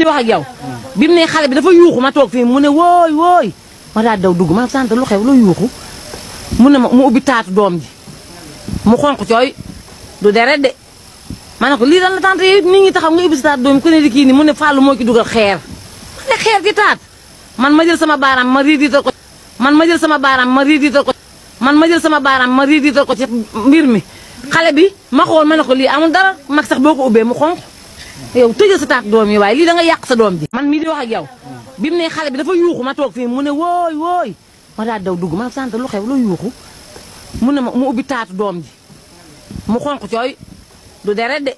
di wax ak yow bi mu ne xale bi dafa yuuxu ma toog fii mu ne wooy wooy ma daal daw dugg ma sant lu xew lu yuuxu mu ne ma mu ubbi taatu doom ji mu xonq cooy du deret de ma ne ko lii lan la tante yi nit ñi taxaw nga ubbi si taatu doom ji ku ne di kii ni mu ne Fallou moo ci dugal xeer ma ne xeer ci taat man ma jël sama baaraam ma riidital ko man ma jël sama baaraam ma riidital ko man ma jël sama baaraam ma riidital ko ci mbir mi xale bi ma xool ma ne ko lii amul dara mag sax boo ko ubbee mu xonq yow tëjal sa taat doom yi waaye lii da nga yàq sa doom ji man mii di wax ak yow bi mu ne xale bi dafa yuuxu ma toog fii mu ne wooy wooy ma daal daw dugg ma sant lu xew lu yuuxu mu ne ma mu ubbi taatu doom ji mu xonq cooy du deret de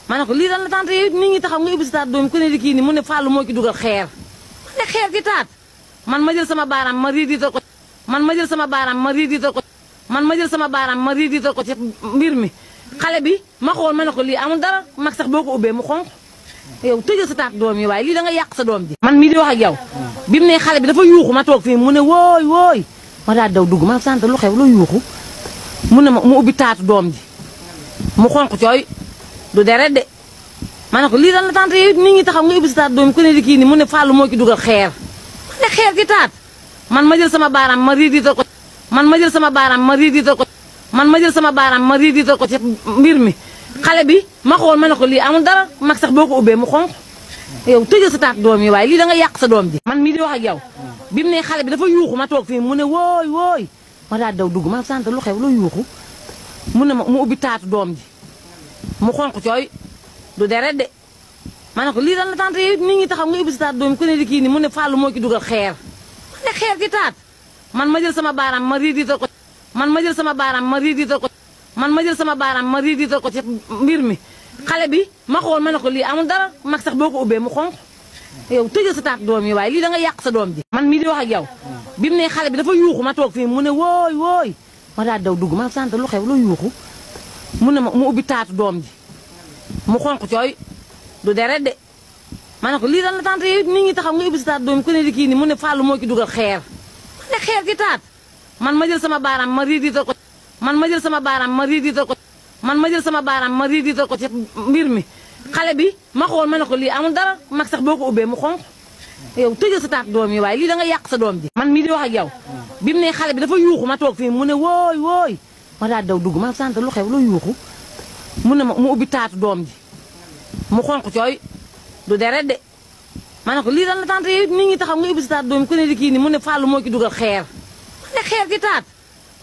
ma ne ko lii lan la tante yi nit ñi taxaw nga ubbi sa taatu doom ji ku ne di kii ni mu ne Fallou moo ci dugal xeer ma ne xeer ci taat man ma jël sama baaraam ma riidital ko man ma jël sama baaraam ma riidital ko man ma jël sama baaraam ma riidital ko ci mbir mi xale bi ma xool ma ne ko lii amul dara mag sax boo ko ubbee mu xonq yow tëjal sa taatu doom yi waaye lii da nga yàq sa doom ji man mii di wax ak yow bi mu ne xale bi dafa yuuxu ma toog fii mu ne wooy wooy ma daal daw dugg ma sant lu xew lu yuuxu mu ne ma mu ubbi taatu doom ji mu xonq cooy du deret de ma ne ko lii lan la tante yi nit ñi taxaw nga ubbi sa taatu doom ji ku ne di kii ni mu ne Fallou moo ci dugal xeer ma ne xeer ci taat man ma jël sama baaraam ma riidital ko man ma jël sama baaraam ma riidital ko man ma jël sama baaraam ma riidital ko ci mbir mi xale bi ma xool ma ne ko lii amul dara mag sax boo ko ubbee mu xonq yow tëjal sa taatu doom yi waaye lii da nga yàq sa doom ji man mii di wax ak yow bi mu ne xale bi dafa yuuxu ma toog fii mu ne wooy wooy ma daal daw dugg ma sant lu xew lu yuuxu mu ne ma mu ubbi taatu doom ji mu xonq cooy du deret de ma ne ko lii lan la tante yi nit ñi taxaw nga ubbi sa taatu doom ji ku ne di kii ni mu ne Fallou moo ci dugal xeer ma ne xeer ci taat man ma jël sama baaraam ma riidital ko man ma jël sama baaraam ma riidital ko man ma jël sama baaraam ma riidital ko ci mbir mi xale bi ma xool ma ne ko lii amul dara mag sax boo ko ubbee mu xonq yow tëjal sa taatu doom yi waaye lii da nga yàq sa doom ji man mii di wax ak yow bi mu ne xale bi dafa yuuxu ma toog fii mu ne wooy wooy ma daal daw dugg ma sant lu xew lu yuuxu mu ne ma mu ubbi taatu doom ji mu xonq cooy du deret de ma ne ko lii lan la tante yi nit ñi taxaw nga ubbi sa taatu doom ji ku ne di kii ni mu ne Fallou moo ci dugal xeer ma ne xeer ci taat man ma jël sama baaraam ma riidital ko man ma jël sama baaraam ma riidital ko man ma jël sama baaraam ma riidital ko ci mbir mi xale bi ma xool ma ne ko lii amul dara mag sax boo ko ubbee mu xonq yow tëjal sa taatu doom yi waaye lii da nga yàq sa doom ji man mii di wax ak yow bi mu ne xale bi dafa yuuxu ma toog fii mu ne wooy wooy ma daal daw dugg ma sant lu xew lu yuuxu mu ne ma mu ubbi taatu doom ji mu xonq cooy du deret de ma ne ko lii lan la tante yi nit ñi taxaw nga ubbi sa taatu doom ji ku ne di kii ni mu ne Fallou moo ci dugal xeer ma ne xeer ci taat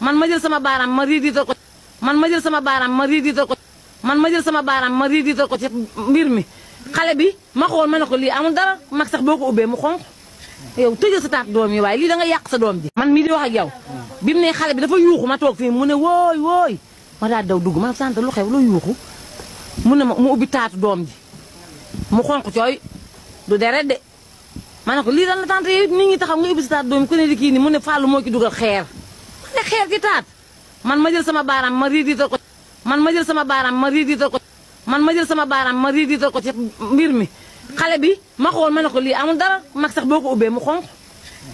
man ma jël sama baaraam ma riidital ko man ma jël sama baaraam ma riidital ko man ma jël sama baaraam ma riidital ko ci mbir mi xale bi ma xool ma ne ko lii amul dara mag sax boo ko ubbee mu xonq yow tëjal sa taatu doom yi waaye lii da nga yàq sa doom ji man mii di wax ak yow bi mu ne xale bi dafa yuuxu ma toog fii mu ne wooy wooy ma daal daw dugg ma sant lu xew lu yuuxu mu ne ma mu ubbi taatu doom ji mu xonq cooy du deret de ma ne ko lii lan la tante yi nit ñi taxaw nga ubbi sa taatu doom ji ku ne di kii ni mu ne Fallou moo ci dugal xeer ma ne xeer ci taat man ma jël sama baaraam ma riidital ko man ma jël sama baaraam ma riidital ko man ma jël sama baaraam ma riidital ko ci mbir mi xale bi ma xool ma ne ko lii amul dara mag sax boo ko ubbee mu xonq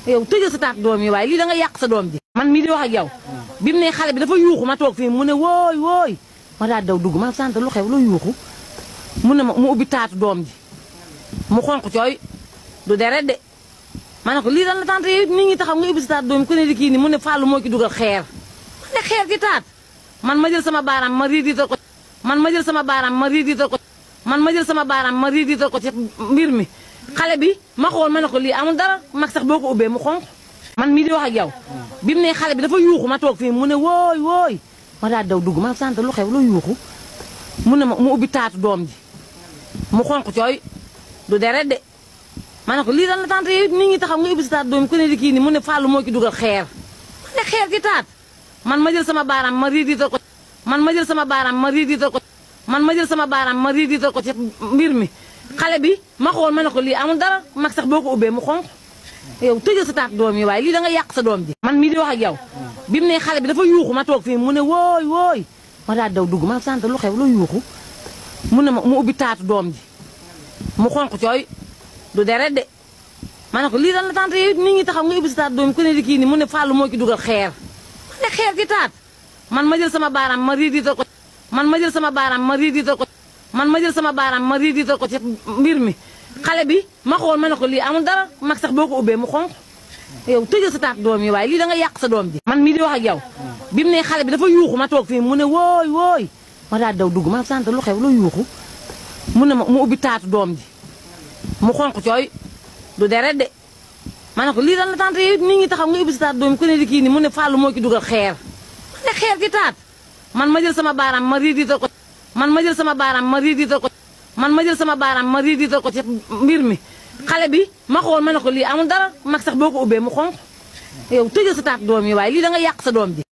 yow tëjal sa taatu doom yi waaye lii da nga yàq sa doom ji man mii di wax ak yow bi mu ne xale bi dafa yuuxu ma toog fii mu ne wooy wooy ma daal daw dugg ma sant lu xew lu yuuxu mu ne ma mu ubbi taatu doom ji mu xonq cooy du deret de ma ne ko lii lan la tante yi nit ñi taxaw nga ubbi sa taatu doom ji ku ne di kii ni mu ne Fallou moo ci dugal xeer ma ne xeer ci taat man ma jël sama baaraam ma riidital ko man ma jël sama baaraam ma riidital ko man ma jël sama baaraam ma riidital ko ci mbir mi xale bi ma xool ma ne ko lii amul dara mag sax boo ko ubbee mu xonq man mii di wax ak yow bi mu ne xale bi dafa yuuxu ma toog fii mu ne wooy wooy ma daal daw dugg ma sant lu xew lu yuuxu mu ne ma mu ubbi taatu doom ji mu xonq cooy du deret de ma ne ko lii lan la tante yi nit ñi taxaw nga ubbi sa taatu doom ji ku ne di kii ni mu ne Fallou moo ci dugal xeer ma ne xeer ci taat man ma jël sama baaraam ma riidital ko man ma jël sama baaraam ma riidital ko man ma jël sama baaraam ma riidital ko ci mbir mi xale bi ma xool ma ne ko lii amul dara mag sax boo ko ubbee mu xonq yow tëjal sa taatu doom yi waaye lii da nga yàq sa doom ji man mii di wax ak yow bi mu ne xale bi dafa yuuxu ma toog fii mu ne wooy wooy ma daal daw dugg ma sant lu xew lu yuuxu mu ne ma mu ubbi taatu doom ji mu xonq cooy du deret de ma ne ko lii lan la tante yi nit ñi taxaw nga ubbi sa taatu doom ji ku ne di kii ni mu ne Fallou moo ci dugal xeer ma ne xeer ci taat man ma jël sama baaraam ma riidital ko man ma jël sama baaraam ma riidital ko man ma jël sama baaraam ma riidital ko ci mbir mi xale bi ma xool ma ne ko lii amul dara mag sax boo ko ubbee mu xonq yow tëjal sa taatu doom yi waaye lii da nga yàq sa doom ji. man mii di wax ak yow bi mu ne xale bi dafa yuuxu ma toog fii mu ne wooy wooy ma daal daw dugg ma sant lu xew lu yuuxu mu ne ma mu ubbi taatu doom ji mu xonq cooy du deret de ma ne ko lii dan la tante yow nit ñi taxaw nga ubbi sa taatu doom yi ku ne di kii ni mu ne Fallou moo ci dugal xeer ma ne xeer ci taat man ma jël sama baaraam ma riidiital ko man ma jël sama baaraam ma riidiital ko man ma jël sama baaraam ma riidiital ko ci mbir mi xale bi ma xool ma ne ko lii amul dara mag sax boo ko ubbee mu xonq yow tëjal sa taatu doom yi waaye lii da nga yàq sa doom ji.